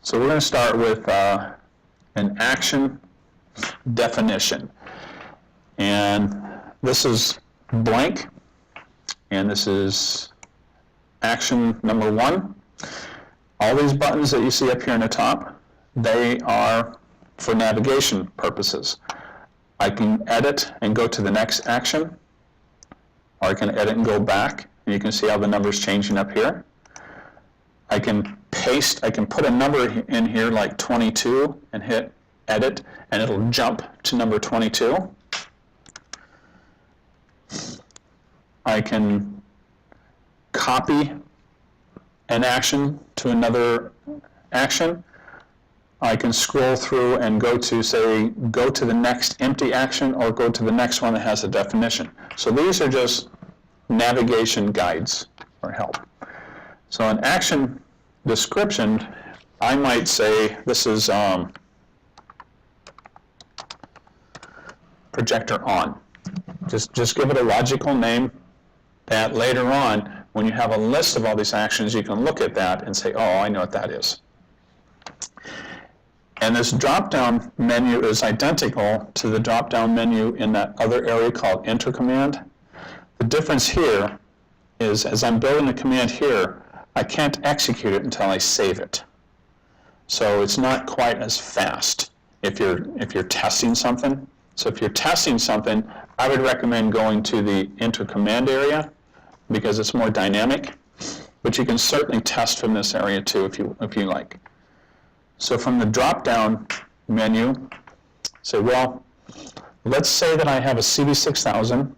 So we're going to start with an action definition. And this is blank, and this is action number 1. All these buttons that you see up here in the top, they are for navigation purposes. I can edit and go to the next action, or I can edit and go back, and you can see how the number's changing up here. I can paste, I can put a number in here like 22 and hit edit, and it'll jump to number 22. I can copy an action to another action. I can scroll through and go to, say, go to the next empty action or go to the next one that has a definition. So these are just navigation guides or help. So an action description, I might say this is projector on. Just give it a logical name that later on, when you have a list of all these actions, you can look at that and say, oh, I know what that is. And this drop-down menu is identical to the drop-down menu in that other area called Enter command. The difference here is, as I'm building a command here, I can't execute it until I save it. So it's not quite as fast if you're testing something. So if you're testing something, I would recommend going to the Enter command area because it's more dynamic. But you can certainly test from this area too if you like. So from the drop-down menu, say, well, let's say that I have a CB6000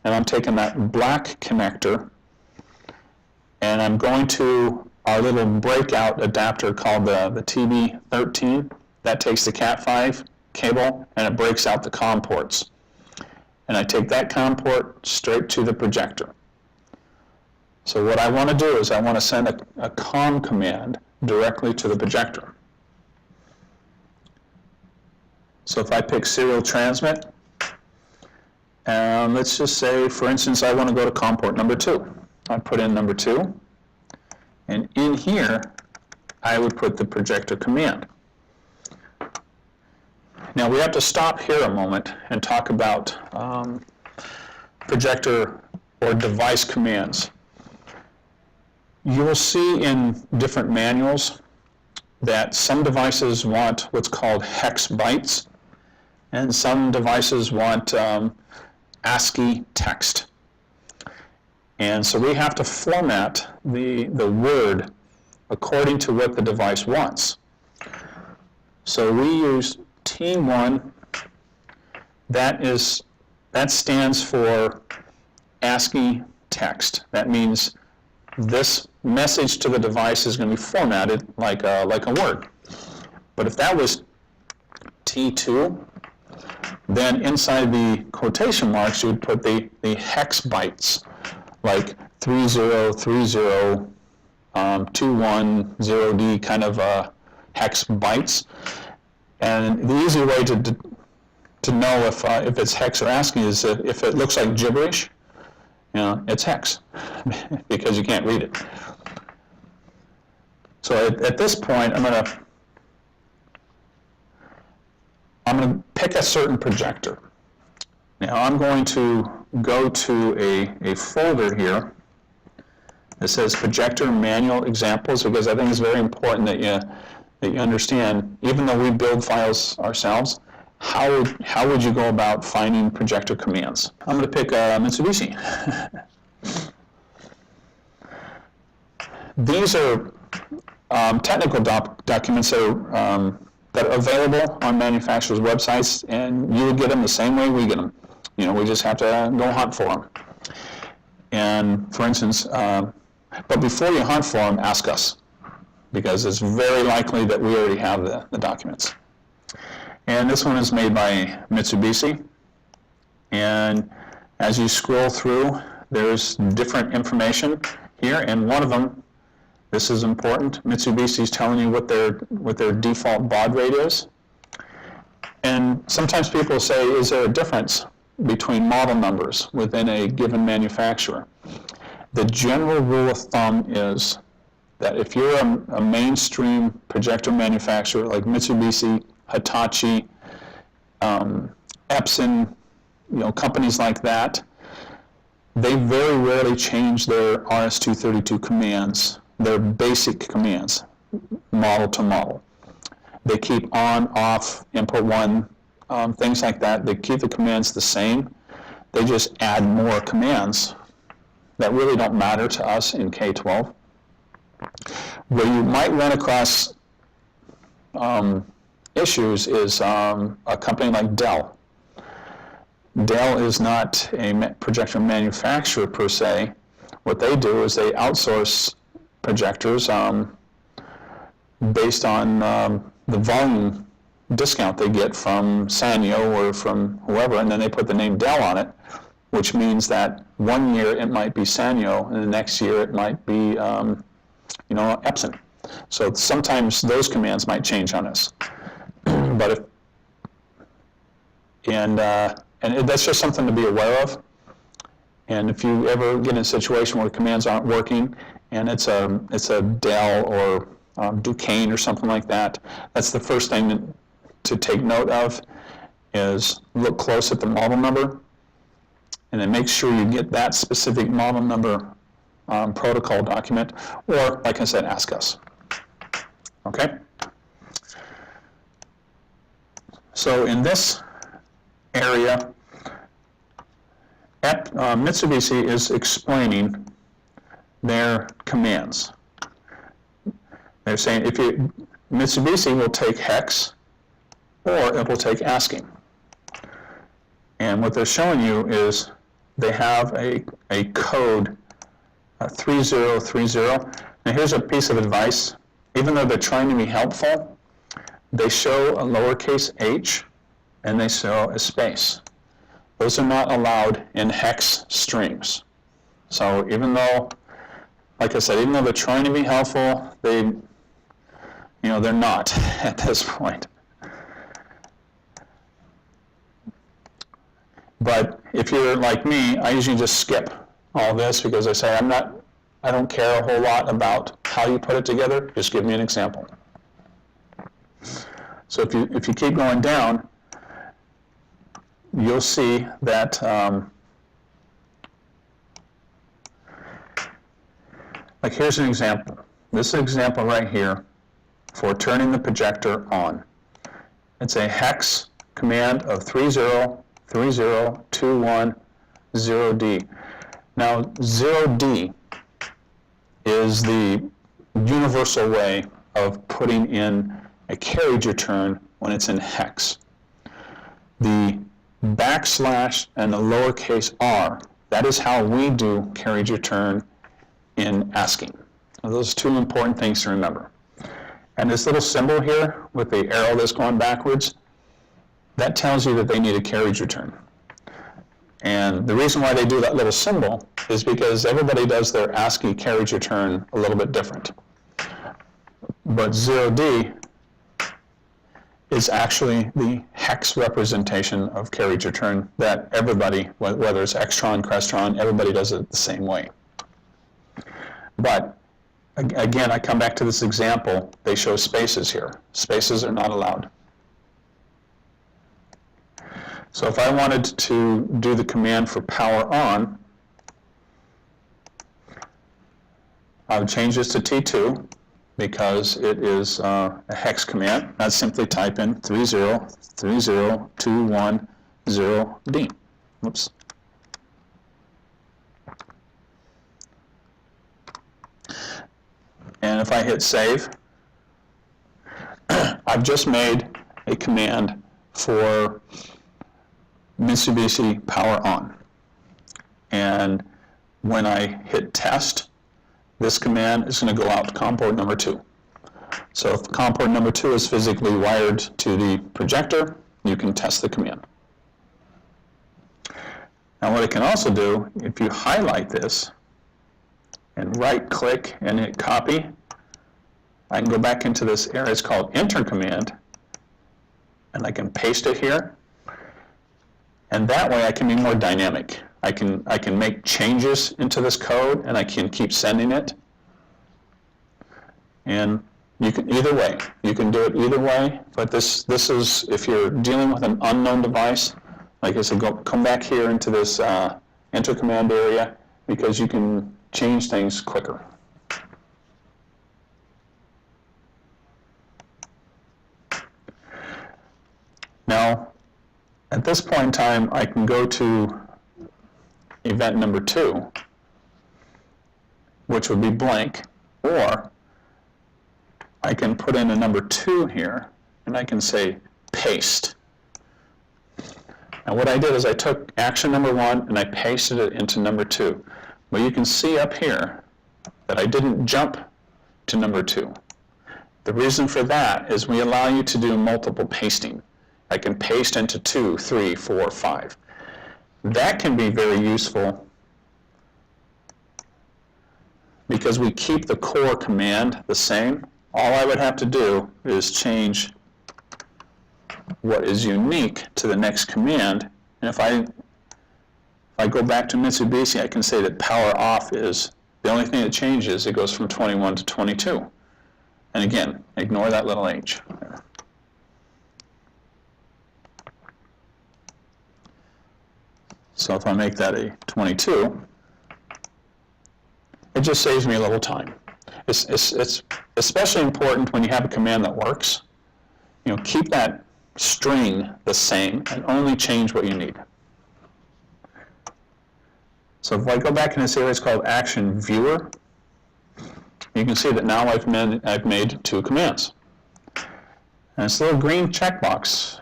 and I'm taking that black connector and I'm going to our little breakout adapter called the TB13. That takes the Cat5 cable and it breaks out the COM ports. And I take that COM port straight to the projector. So what I want to do is I want to send a COM command directly to the projector. So if I pick serial transmit, let's just say, for instance, I want to go to COM port number 2. I put in number 2, and in here, I would put the projector command. Now we have to stop here a moment and talk about projector or device commands. You will see in different manuals that some devices want what's called hex bytes, and some devices want ASCII text. And so we have to format the word according to what the device wants. So we use Team 1, that stands for ASCII text. That means this message to the device is going to be formatted like a word. But if that was T2, then inside the quotation marks you would put the hex bytes, like 3030 210D kind of hex bytes. And the easy way to know if it's hex or ASCII is if it looks like gibberish, you know, it's hex because you can't read it. So at this point, I'm going to pick a certain projector. Now I'm going to go to a folder here that says projector manual examples, because I think it's very important that you understand, even though we build files ourselves, how would you go about finding projector commands? I'm going to pick Mitsubishi. These are technical documents that are available on manufacturers' websites, and you would get them the same way we get them. You know, we just have to go hunt for them. And for instance, but before you hunt for them, ask us, because it's very likely that we already have the documents. And this one is made by Mitsubishi. And as you scroll through, there's different information here, and one of them, this is important, Mitsubishi is telling you what their default baud rate is. And sometimes people say, is there a difference between model numbers within a given manufacturer? The general rule of thumb is that if you're a mainstream projector manufacturer like Mitsubishi, Hitachi, Epson, companies like that, they very rarely change their RS-232 commands, their basic commands, model to model. They keep on, off, input 1, things like that. They keep the commands the same. They just add more commands that really don't matter to us in K-12. Where you might run across issues is a company like Dell. Dell is not a projector manufacturer per se. What they do is they outsource projectors based on the volume discount they get from Sanyo or from whoever, and then they put the name Dell on it, which means that one year it might be Sanyo, and the next year it might be Epson. So sometimes those commands might change on us. But and that's just something to be aware of. And if you ever get in a situation where commands aren't working, and it's a Dell or Duquesne or something like that, that's the first thing to take note of, is look close at the model number, and then make sure you get that specific model number protocol document, or, like I said, ask us. Okay? So in this area, Mitsubishi is explaining their commands. They're saying Mitsubishi will take hex, or it will take ASCII. And what they're showing you is they have a code 3030. Now here's a piece of advice. Even though they're trying to be helpful, they show a lowercase h and they show a space. Those are not allowed in hex strings. So even though, like I said, even though they're trying to be helpful, they're not at this point. But if you're like me, I usually just skip all this because I say I don't care a whole lot about how you put it together. Just give me an example. So if you keep going down, you'll see that like here's an example. This is an example right here for turning the projector on. It's a hex command of 3030210D. Now 0D is the universal way of putting in a carriage return when it's in hex. The backslash and the lowercase r, that is how we do carriage return in ASCII. Now, those are two important things to remember. And this little symbol here with the arrow that's going backwards, that tells you that they need a carriage return. And the reason why they do that little symbol is because everybody does their ASCII carriage return a little bit different. But 0D is actually the hex representation of carriage return that everybody, whether it's Extron, Crestron, everybody does it the same way. But again, I come back to this example. They show spaces here. Spaces are not allowed. So if I wanted to do the command for power on, I would change this to T2 because it is a hex command. I'd simply type in 3030210D. Whoops. And if I hit save, I've just made a command for Mitsubishi power on. And when I hit test, this command is going to go out to COM port number 2. So if COM port number 2 is physically wired to the projector, you can test the command. Now what I can also do, if you highlight this and right click and hit copy, I can go back into this area. It's called enter command, and I can paste it here. And that way I can be more dynamic. I can make changes into this code, and I can keep sending it. And you can, either way, you can do it either way, but this is, if you're dealing with an unknown device, like I said, come back here into this enter command area, because you can change things quicker. Now, at this point in time, I can go to event number 2, which would be blank, or I can put in a number 2 here, and I can say paste. Now what I did is I took action number 1 and I pasted it into number 2. But you can see up here that I didn't jump to number 2. The reason for that is we allow you to do multiple pasting. I can paste into 2, 3, 4, 5. That can be very useful because we keep the core command the same. All I would have to do is change what is unique to the next command. And if I go back to Mitsubishi, I can say that power off is the only thing that changes. It goes from 21 to 22. And again, ignore that little h there. So if I make that a 22, it just saves me a little time. It's especially important when you have a command that works. You know, keep that string the same and only change what you need. So if I go back in this area, it's called Action Viewer. You can see that now I've made 2 commands. And this little green checkbox,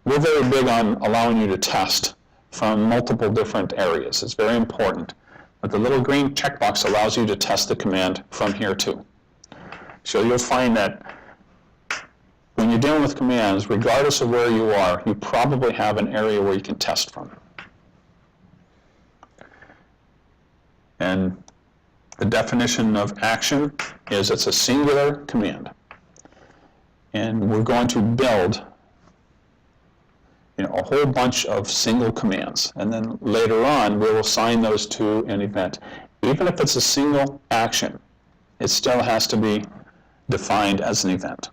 we're very big on allowing you to test from multiple different areas. It's very important. But the little green checkbox allows you to test the command from here too. So you'll find that when you're dealing with commands, regardless of where you are, you probably have an area where you can test from. And the definition of action is it's a singular command. And we're going to build a whole bunch of single commands. And then later on, we'll assign those to an event. Even if it's a single action, it still has to be defined as an event.